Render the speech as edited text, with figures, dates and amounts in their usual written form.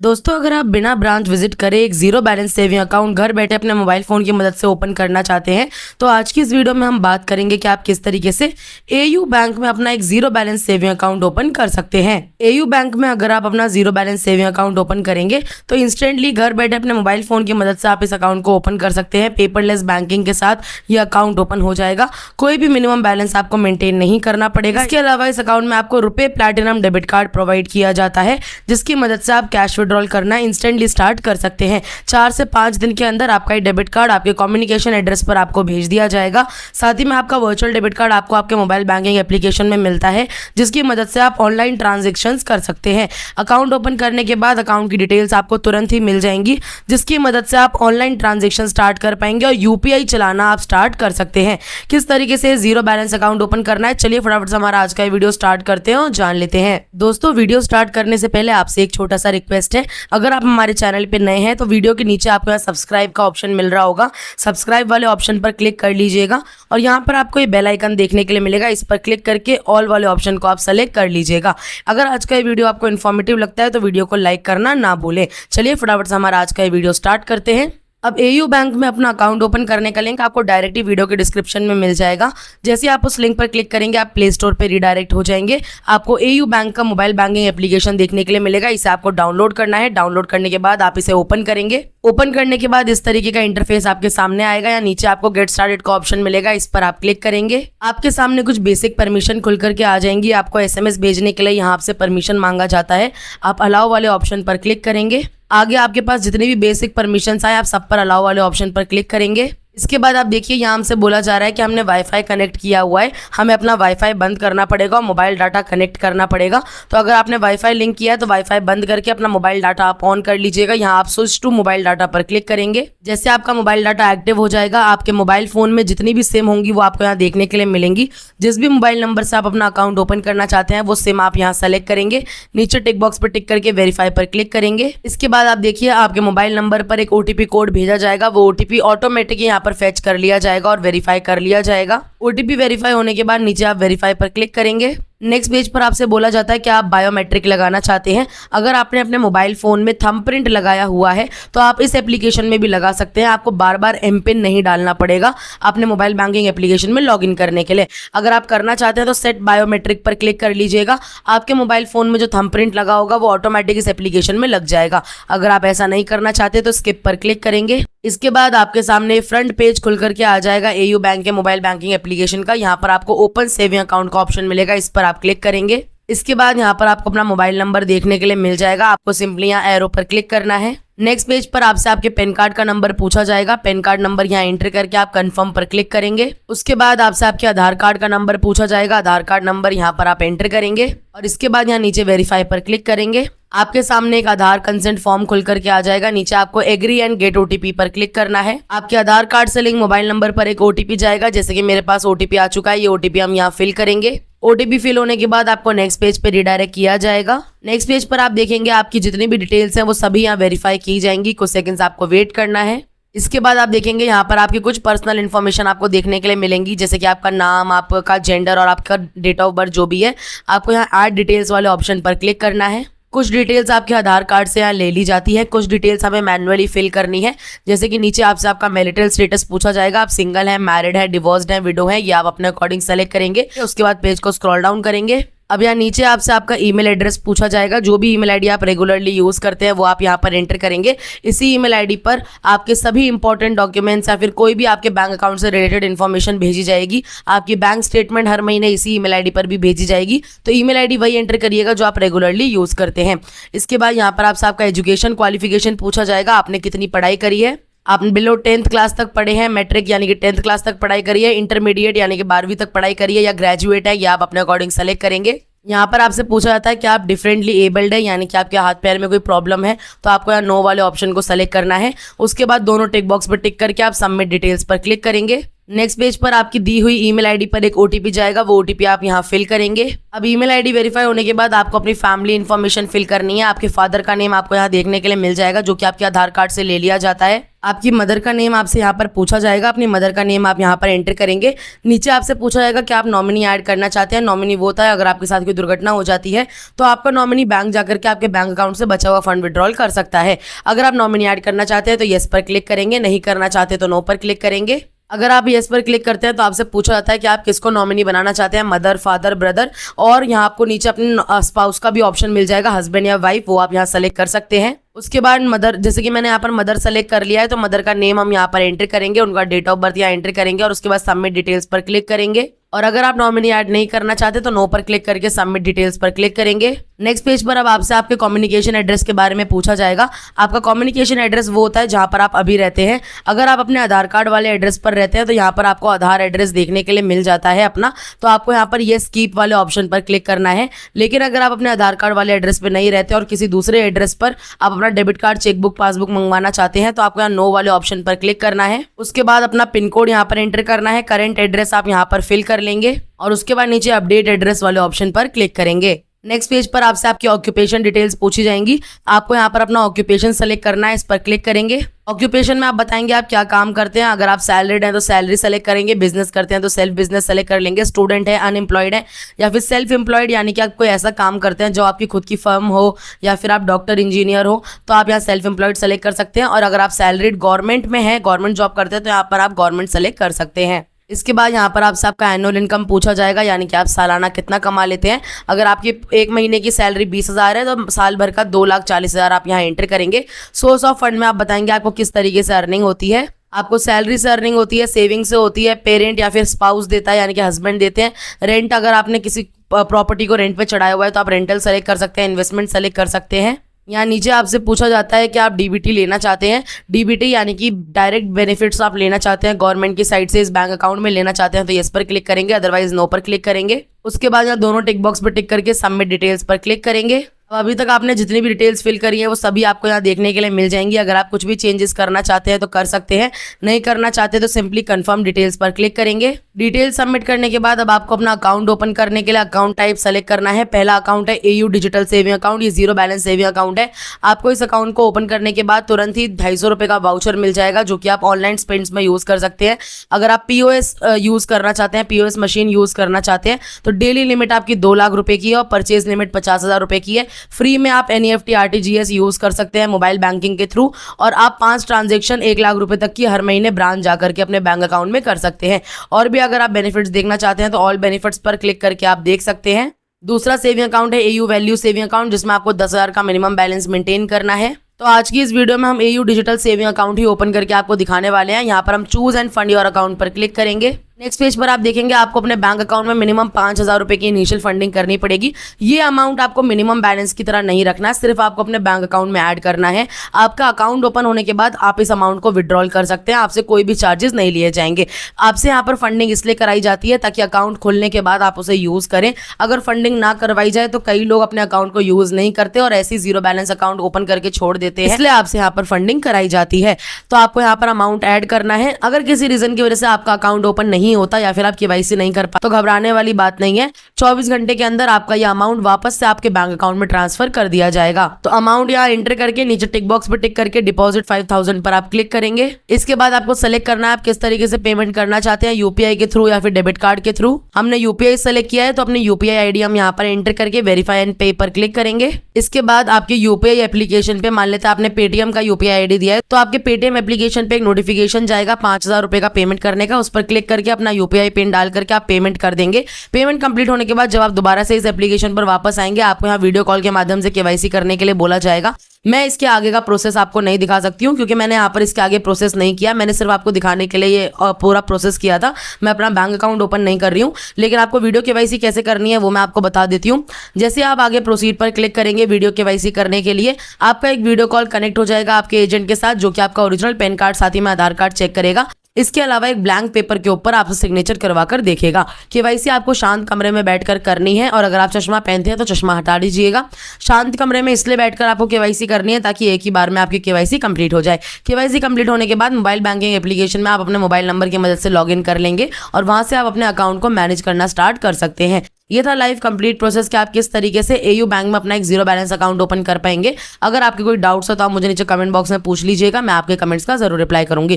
दोस्तों, अगर आप बिना ब्रांच विजिट करे एक जीरो बैलेंस सेविंग अकाउंट घर बैठे अपने मोबाइल फोन की मदद से ओपन करना चाहते हैं तो आज की इस वीडियो में हम बात करेंगे कि आप किस तरीके से एयू बैंक में अपना एक zero balance saving account open कर सकते हैं। एयू बैंक में अगर आप अपना zero balance saving account open करेंगे तो इंस्टेंटली घर बैठे अपने मोबाइल फोन की मदद से आप इस अकाउंट को ओपन कर सकते हैं। पेपरलेस बैंकिंग के साथ ये अकाउंट ओपन हो जाएगा। कोई भी मिनिमम बैलेंस आपको मेंटेन नहीं करना पड़ेगा। इसके अलावा इस अकाउंट में आपको रुपए प्लैटिनम डेबिट कार्ड प्रोवाइड किया जाता है जिसकी मदद से आप कैश विड्रॉल करना इंस्टेंटली स्टार्ट कर सकते हैं। 4 से 5 दिन के अंदर आपका ये डेबिट कार्ड आपके कम्युनिकेशन एड्रेस पर आपको भेज दिया जाएगा। साथ ही में आपका वर्चुअल डेबिट कार्ड आपको आपके मोबाइल बैंकिंग एप्लीकेशन में मिलता है जिसकी मदद से आप ऑनलाइन ट्रांजैक्शंस कर सकते हैं। अकाउंट ओपन करने के बाद अकाउंट की डिटेल्स आपको तुरंत ही मिल जाएंगी जिसकी मदद से आप ऑनलाइन ट्रांजैक्शन स्टार्ट कर पाएंगे और यूपीआई चलाना आप स्टार्ट कर सकते हैं। किस तरीके से जीरो बैलेंस अकाउंट ओपन करना है, चलिए फटाफट से हमारा आज का वीडियो स्टार्ट करते हैं और जान लेते हैं। दोस्तों, वीडियो स्टार्ट करने से पहले आपसे एक छोटा सा रिक्वेस्ट है, अगर आप हमारे चैनल पे नए हैं तो वीडियो के नीचे आपको यहाँ सब्सक्राइब का ऑप्शन मिल रहा होगा। सब्सक्राइब वाले ऑप्शन पर क्लिक कर लीजिएगा और यहाँ पर आपको ये बेल आइकन देखने के लिए मिलेगा। इस पर क्लिक करके ऑल वाले ऑप्शन को आप सेलेक्ट कर लीजिएगा। अगर आज का ये वीडियो आपको इन्फॉर्मेटिव लगता है तो वीडियो को लाइक करना ना भूलें। चलिए फटाफट से हमारा आज का ये वीडियो स्टार्ट करते हैं। अब एयू बैंक में अपना अकाउंट ओपन करने का लिंक आपको डायरेक्टली वीडियो के डिस्क्रिप्शन में मिल जाएगा। जैसे आप उस लिंक पर क्लिक करेंगे आप प्ले स्टोर पर रिडायरेक्ट हो जाएंगे। आपको एयू बैंक का मोबाइल बैंकिंग एप्लीकेशन देखने के लिए मिलेगा। इसे आपको डाउनलोड करना है। डाउनलोड करने के बाद आप इसे ओपन करेंगे। ओपन करने के बाद इस तरीके का इंटरफेस आपके सामने आएगा। या नीचे आपको गेट स्टार्टेड का ऑप्शन मिलेगा, इस पर आप क्लिक करेंगे। आपके सामने कुछ बेसिक परमिशन खुल करके आ जाएंगी। आपको एसएमएस भेजने के लिए यहाँ आपसे परमिशन मांगा जाता है। आप अलाउ वाले ऑप्शन पर क्लिक करेंगे। आगे आपके पास जितने भी बेसिक परमिशंस आए आप सब पर अलाउ वाले ऑप्शन पर क्लिक करेंगे। इसके बाद आप देखिए यहाँ हमसे बोला जा रहा है कि हमने वाईफाई कनेक्ट किया हुआ है, हमें अपना वाईफाई बंद करना पड़ेगा और मोबाइल डाटा कनेक्ट करना पड़ेगा। तो अगर आपने वाईफाई लिंक किया है तो वाईफाई बंद करके अपना मोबाइल डाटा आप ऑन कर लीजिएगा। यहाँ आप स्विच टू मोबाइल डाटा पर क्लिक करेंगे। जैसे आपका मोबाइल डाटा एक्टिव हो जाएगा, आपके मोबाइल फोन में जितनी भी सिम होंगी वो आपको यहाँ देखने के लिए मिलेंगी। जिस भी मोबाइल नंबर से आप अपना अकाउंट ओपन करना चाहते हैं वो सिम आप यहाँ सेलेक्ट करेंगे। नीचे टिक बॉक्स पर टिक करके वेरीफाई पर क्लिक करेंगे। इसके बाद आप देखिए आपके मोबाइल नंबर पर एक ओटीपी कोड भेजा जाएगा। वो ओटीपी ऑटोमेटिक यहाँ पर फेच कर लिया जाएगा और वेरीफाई कर लिया जाएगा। ओटीपी वेरीफाई होने के बाद नीचे आप वेरीफाई पर क्लिक करेंगे। नेक्स्ट पेज पर आपसे बोला जाता है कि आप बायोमेट्रिक लगाना चाहते हैं। अगर आपने अपने मोबाइल फोन में थंबप्रिंट लगाया हुआ है तो आप इस एप्लीकेशन में भी लगा सकते हैं। आपको बार बार एमपिन नहीं डालना पड़ेगा अपने मोबाइल बैंकिंग एप्लीकेशन में लॉगिन करने के लिए। अगर आप करना चाहते हैं तो सेट बायोमेट्रिक पर क्लिक कर लीजिएगा। आपके मोबाइल फोन में जो थंबप्रिंट लगा होगा वो ऑटोमेटिक इस एप्लीकेशन में लग जाएगा। अगर आप ऐसा नहीं करना चाहते तो स्किप पर क्लिक करेंगे। इसके बाद आपके सामने फ्रंट पेज खुल करके आ जाएगा एयू बैंक के मोबाइल बैंकिंग एप्लीकेशन का। यहाँ पर आपको ओपन सेविंग अकाउंट का ऑप्शन मिलेगा, इस पर आप क्लिक करेंगे। इसके बाद यहाँ पर आपको अपना मोबाइल नंबर देखने के लिए मिल जाएगा। आपको सिंपली यहाँ एरो पर क्लिक करना है। नेक्स्ट पेज पर आपसे आपके पैन कार्ड का नंबर पूछा जाएगा। पैन कार्ड नंबर यहाँ एंटर करके आप कंफर्म पर क्लिक करेंगे। उसके बाद आपसे आपके आधार कार्ड का नंबर पूछा जाएगा। आधार कार्ड नंबर यहाँ पर आप एंटर करेंगे और इसके बाद यहाँ नीचे वेरीफाई पर क्लिक करेंगे। आपके सामने एक आधार कंसेंट फॉर्म खुल करके आ जाएगा। नीचे आपको एग्री एंड गेट ओटीपी पर क्लिक करना है। आपके आधार कार्ड से लिंक मोबाइल नंबर पर एक ओटीपी जाएगा। जैसे कि मेरे पास ओटीपी आ चुका है, ये ओटीपी हम यहाँ फिल करेंगे। ओटीपी फिल होने के बाद आपको नेक्स्ट पेज पे रिडायरेक्ट किया जाएगा। नेक्स्ट पेज पर आप देखेंगे आपकी जितनी भी डिटेल्स हैं वो सभी यहाँ वेरीफाई की जाएंगी। कुछ सेकंड्स आपको वेट करना है। इसके बाद आप देखेंगे यहाँ पर आपकी कुछ पर्सनल इन्फॉर्मेशन आपको देखने के लिए मिलेंगी, जैसे कि आपका नाम, आपका जेंडर और आपका डेट ऑफ बर्थ जो भी है। आपको यहाँ ऐड डिटेल्स वाले ऑप्शन पर क्लिक करना है। कुछ डिटेल्स आपके आधार कार्ड से यहाँ ले ली जाती है, कुछ डिटेल्स हमें मैन्युअली फिल करनी है। जैसे कि नीचे आपसे आपका मैरिटल स्टेटस पूछा जाएगा। आप सिंगल हैं, मैरिड है, डिवोर्स्ड है, विडो है, ये आप अपने अकॉर्डिंग सेलेक्ट करेंगे। उसके बाद पेज को स्क्रॉल डाउन करेंगे। अब यहाँ नीचे आपसे आपका ईमेल एड्रेस पूछा जाएगा। जो भी ईमेल आईडी आप रेगुलरली यूज करते हैं वो आप यहाँ पर एंटर करेंगे। इसी ईमेल आईडी पर आपके सभी इंपॉर्टेंट डॉक्यूमेंट्स या फिर कोई भी आपके बैंक अकाउंट से रिलेटेड इन्फॉर्मेशन भेजी जाएगी। आपकी बैंक स्टेटमेंट हर महीने इसी ईमेल आईडी पर भी भेजी जाएगी। तो ईमेल आईडी वही एंटर करिएगा जो आप रेगुलरली यूज करते हैं। इसके बाद यहाँ पर आपसे आपका एजुकेशन क्वालिफिकेशन पूछा जाएगा। आपने कितनी पढ़ाई करी है। आपने बिलो 10th क्लास तक पढ़े हैं, मैट्रिक यानी कि 10th क्लास तक पढ़ाई करी है, इंटरमीडिएट यानी कि 12वीं तक पढ़ाई करी है, या ग्रेजुएट है, या आप अपने अकॉर्डिंग सेलेक्ट करेंगे। यहाँ पर आपसे पूछा जाता है कि आप डिफरेंटली एबल्ड है, यानी कि आपके हाथ पैर में कोई प्रॉब्लम है, तो आपको यहाँ नो वाले ऑप्शन को सेलेक्ट करना है। उसके बाद दोनों टिक बॉक्स पर टिक करके आप सबमिट डिटेल्स पर क्लिक करेंगे। नेक्स्ट पेज पर आपकी दी हुई ईमेल आईडी पर एक ओटीपी जाएगा, वो ओटीपी आप यहाँ फिल करेंगे। अब ईमेल आईडी वेरीफाई होने के बाद आपको अपनी फैमिली इन्फॉर्मेशन फिल करनी है। आपके फादर का नेम आपको यहाँ देखने के लिए मिल जाएगा, जो कि आपके आधार कार्ड से ले लिया जाता है। आपकी मदर का नेम आपसे यहाँ पर पूछा जाएगा, अपनी मदर का नेम आप यहाँ पर एंटर करेंगे। नीचे आपसे पूछा जाएगा कि आप नॉमिनी ऐड करना चाहते हैं। नॉमिनी वो होता है अगर आपके साथ कोई दुर्घटना हो जाती है तो आपका नॉमिनी बैंक जाकर के आपके बैंक अकाउंट से बचा हुआ फंड विड्रॉल कर सकता है। अगर आप नॉमिनी ऐड करना चाहते हैं तो येस पर क्लिक करेंगे, नहीं करना चाहते तो नो पर क्लिक करेंगे। अगर आप येस पर क्लिक करते हैं तो आपसे पूछा जाता है कि आप किसको नॉमिनी बनाना चाहते हैं, मदर, फादर, ब्रदर, और यहाँ आपको नीचे अपने स्पाउस का भी ऑप्शन मिल जाएगा, हस्बैंड या वाइफ, वो आप यहाँ सेलेक्ट कर सकते हैं। उसके बाद मदर, जैसे कि मैंने यहाँ पर मदर सेलेक्ट कर लिया है तो मदर का नेम हम यहाँ पर एंटर करेंगे, उनका डेट ऑफ बर्थ यहाँ एंटर करेंगे और उसके बाद सबमिट डिटेल्स पर क्लिक करेंगे। और अगर आप नॉमिनी ऐड नहीं करना चाहते तो नो पर क्लिक करके सबमिट डिटेल्स पर क्लिक करेंगे। नेक्स्ट पेज पर अब आपसे आपके कम्युनिकेशन एड्रेस के बारे में पूछा जाएगा। आपका कम्युनिकेशन एड्रेस वो होता है जहां पर आप अभी रहते हैं। अगर आप अपने आधार कार्ड वाले एड्रेस पर रहते हैं तो यहाँ पर आपको आधार एड्रेस देखने के लिए मिल जाता है अपना, तो आपको यहाँ पर येस कीप वाले ऑप्शन पर क्लिक करना है। लेकिन अगर आप अपने आधार कार्ड वाले एड्रेस पर नहीं रहते और किसी दूसरे एड्रेस पर आप अपना डेबिट कार्ड, चेकबुक, पासबुक मंगवाना चाहते हैं तो आपको यहाँ नो वाले ऑप्शन पर क्लिक करना है। उसके बाद अपना पिन कोड यहाँ पर एंटर करना है, करेंट एड्रेस आप यहाँ पर फिल कर लेंगे और उसके बाद नीचे अपडेट एड्रेस वाले ऑप्शन पर क्लिक करेंगे। नेक्स्ट पेज पर आपसे आपकी ऑक्यूपेशन डिटेल्स पूछी जाएंगी। आपको यहाँ पर अपना ऑक्यूपेशन सेलेक्ट करना है, इस पर क्लिक करेंगे। ऑक्यूपेशन में आप बताएंगे आप क्या काम करते हैं। अगर आप सैलरीड हैं तो सैलरी सेलेक्ट करेंगे, बिजनेस करते हैं तो सेल्फ बिजनेस सेलेक्ट कर लेंगे, स्टूडेंट है, अनएम्प्लॉयड है, या फिर सेल्फ एम्प्लॉयड यानी कि आप कोई ऐसा काम करते हैं जो आपकी खुद की फर्म हो, या फिर आप डॉक्टर, इंजीनियर हो तो आप यहाँ सेल्फ एम्प्लॉयड सेलेक्ट कर सकते हैं। और अगर आप सैलरीड गवर्नमेंट में है, गवर्नमेंट जॉब करते हैं तो यहाँ पर आप गवर्नमेंट सेलेक्ट कर सकते हैं। इसके बाद यहाँ पर आपसे आपका एनुअल इनकम पूछा जाएगा, यानी कि आप सालाना कितना कमा लेते हैं। अगर आपकी एक महीने की सैलरी 20,000 है तो साल भर का 2,40,000 आप यहाँ एंटर करेंगे। सोर्स ऑफ फंड में आप बताएंगे आपको किस तरीके से अर्निंग होती है। आपको सैलरी से अर्निंग होती है, सेविंग से होती है, पेरेंट या फिर स्पाउस देता है यानी कि हस्बैंड देते हैं, रेंट अगर आपने किसी प्रॉपर्टी को रेंट पे चढ़ाया हुआ है तो आप रेंटल सेलेक्ट कर सकते हैं, इन्वेस्टमेंट सेलेक्ट कर सकते हैं। यहाँ नीचे आपसे पूछा जाता है कि आप डीबीटी लेना चाहते हैं। डीबीटी यानी कि डायरेक्ट बेनिफिट्स आप लेना चाहते हैं गवर्नमेंट की साइड से, इस बैंक अकाउंट में लेना चाहते हैं तो येस पर क्लिक करेंगे, अदरवाइज नो पर क्लिक करेंगे। उसके बाद यहाँ दोनों टिक बॉक्स पर टिक करके सबमिट डिटेल्स पर क्लिक करेंगे। अब अभी तक आपने जितनी भी डिटेल्स फिल करी है वो सभी आपको यहाँ देखने के लिए मिल जाएंगी। अगर आप कुछ भी चेंजेस करना चाहते हैं तो कर सकते हैं, नहीं करना चाहते तो सिंपली कंफर्म डिटेल्स पर क्लिक करेंगे। डिटेल्स सबमिट करने के बाद अब आपको अपना अकाउंट ओपन करने के लिए अकाउंट टाइप सेलेक्ट करना है। पहला अकाउंट है एयू डिजिटल सेविंग अकाउंट, ये जीरो बैलेंस सेविंग अकाउंट है। आपको इस अकाउंट को ओपन करने के बाद तुरंत ही 250 रुपये का वाउचर मिल जाएगा, जो कि आप ऑनलाइन स्पेंड्स में यूज कर सकते हैं। अगर आप पीओएस यूज करना चाहते हैं, पीओएस मशीन यूज करना चाहते हैं तो डेली लिमिट आपकी 2 लाख रुपए की है और परचेज लिमिट 50,000 रुपए की है। फ्री में आप NEFT RTGS यूज कर सकते हैं मोबाइल बैंकिंग के थ्रू, और आप 5 ट्रांजैक्शन 1 लाख रुपए तक की हर महीने ब्रांच जाकर के अपने बैंक अकाउंट में कर सकते हैं। और भी अगर आप बेनिफिट्स देखना चाहते हैं तो ऑल बेनिफिट्स पर क्लिक करके आप देख सकते हैं। दूसरा सेविंग अकाउंट है एयू वैल्यू सेविंग अकाउंट, जिसमें आपको 10,000 का मिनिमम बैलेंस मेंटेन करना है। तो आज की इस वीडियो में हम एयू डिजिटल सेविंग अकाउंट ही ओपन करके आपको दिखाने वाले हैं। यहाँ पर हम choose end fund your account पर क्लिक करेंगे। नेक्स्ट पेज पर आप देखेंगे आपको अपने बैंक अकाउंट में मिनिमम 5,000 रुपए की इनिशियल फंडिंग करनी पड़ेगी। ये अमाउंट आपको मिनिमम बैलेंस की तरह नहीं रखना है, सिर्फ आपको अपने बैंक अकाउंट में ऐड करना है। आपका अकाउंट ओपन होने के बाद आप इस अमाउंट को विड्रॉल कर सकते हैं, आपसे कोई भी चार्जेस नहीं लिए जाएंगे। आपसे यहाँ पर फंडिंग इसलिए कराई जाती है ताकि अकाउंट खोलने के बाद आप उसे यूज करें। अगर फंडिंग ना करवाई जाए तो कई लोग अपने अकाउंट को यूज नहीं करते और ऐसी जीरो बैलेंस अकाउंट ओपन करके छोड़ देते हैं, इसलिए आपसे यहाँ पर फंडिंग कराई जाती है। तो आपको यहाँ पर अमाउंट ऐड करना है। अगर किसी रीजन की वजह से आपका अकाउंट ओपन नहीं होता या फिर आप केवाईसी नहीं कर पाते तो घबराने वाली बात नहीं है, 24 घंटे के अंदर आपका यह अमाउंट वापस से आपके बैंक अकाउंट में ट्रांसफर कर दिया जाएगा। तो अमाउंट यहाँ एंटर करके नीचे टिक बॉक्स पर टिक करके डिपॉजिट 5,000 पर आप क्लिक करेंगे। इसके बाद आपको सेलेक्ट करना है आप किस तरीके से पेमेंट करना चाहते हैं, यूपीआई के थ्रू या फिर डेबिट कार्ड के थ्रू। हमने यूपीआई सेलेक्ट किया है तो अपनी यूपीआई आईडी हम यहाँ पर एंटर करके वेरीफाई एंड पे पर क्लिक करेंगे। इसके बाद आपके यूपीआई एप्लीकेशन पे, मान लेते हैं आपने पेटीएम का यूपीआई आईडी दिया है, तो आपके पेटीएम एप्लीकेशन पे एक नोटिफिकेशन जाएगा 5,000 रुपए का पेमेंट करने का। उस पर क्लिक करके अपना यूपीआई पिन डाल करके आप पेमेंट कर देंगे। पेमेंट कंप्लीट होने के बाद जब आप दोबारा से इस एप्लीकेशन पर वापस आएंगे, आपको यहाँ वीडियो कॉल के माध्यम से केवाईसी करने के लिए बोला जाएगा। मैं इसके आगे का प्रोसेस आपको नहीं दिखा सकती हूँ क्योंकि मैंने यहाँ पर इसके आगे प्रोसेस नहीं किया। मैंने सिर्फ आपको दिखाने के लिए ये पूरा प्रोसेस किया था। मैं अपना बैंक अकाउंट ओपन नहीं कर रही हूँ, लेकिन आपको वीडियो केवाईसी कैसे करनी है वो मैं आपको बता देती हूँ। जैसे आप आगे प्रोसीड पर क्लिक करेंगे वीडियो केवाईसी करने के लिए, आपका एक वीडियो कॉल कनेक्ट हो जाएगा आपके एजेंट के साथ, जो कि आपका ओरिजिनल पैन कार्ड साथ ही में आधार कार्ड चेक करेगा। इसके अलावा एक ब्लैंक पेपर के ऊपर आपसे सिग्नेचर करवा कर देखेगा। केवाईसी आपको शांत कमरे में बैठकर करनी है और अगर आप चश्मा पहनते हैं तो चश्मा हटा दीजिएगा। शांत कमरे में इसलिए बैठकर आपको केवाईसी करनी है ताकि एक ही बार में आपकी केवाईसी कंप्लीट हो जाए। केवाईसी कंप्लीट होने के बाद मोबाइल बैंकिंग एप्लीकेशन में आप अपने मोबाइल नंबर की मदद से लॉगिन कर लेंगे और वहां से आप अपने अकाउंट को मैनेज करना स्टार्ट कर सकते हैं। ये था लाइव कंप्लीट प्रोसेस कि आप किस तरीके से एयू बैंक में अपना एक जीरो बैलेंस अकाउंट ओपन कर पाएंगे। अगर आपके कोई डाउट्स हो तो आप मुझे नीचे कमेंट बॉक्स में पूछ लीजिएगा, मैं आपके कमेंट्स का जरूर रिप्लाई करूंगी।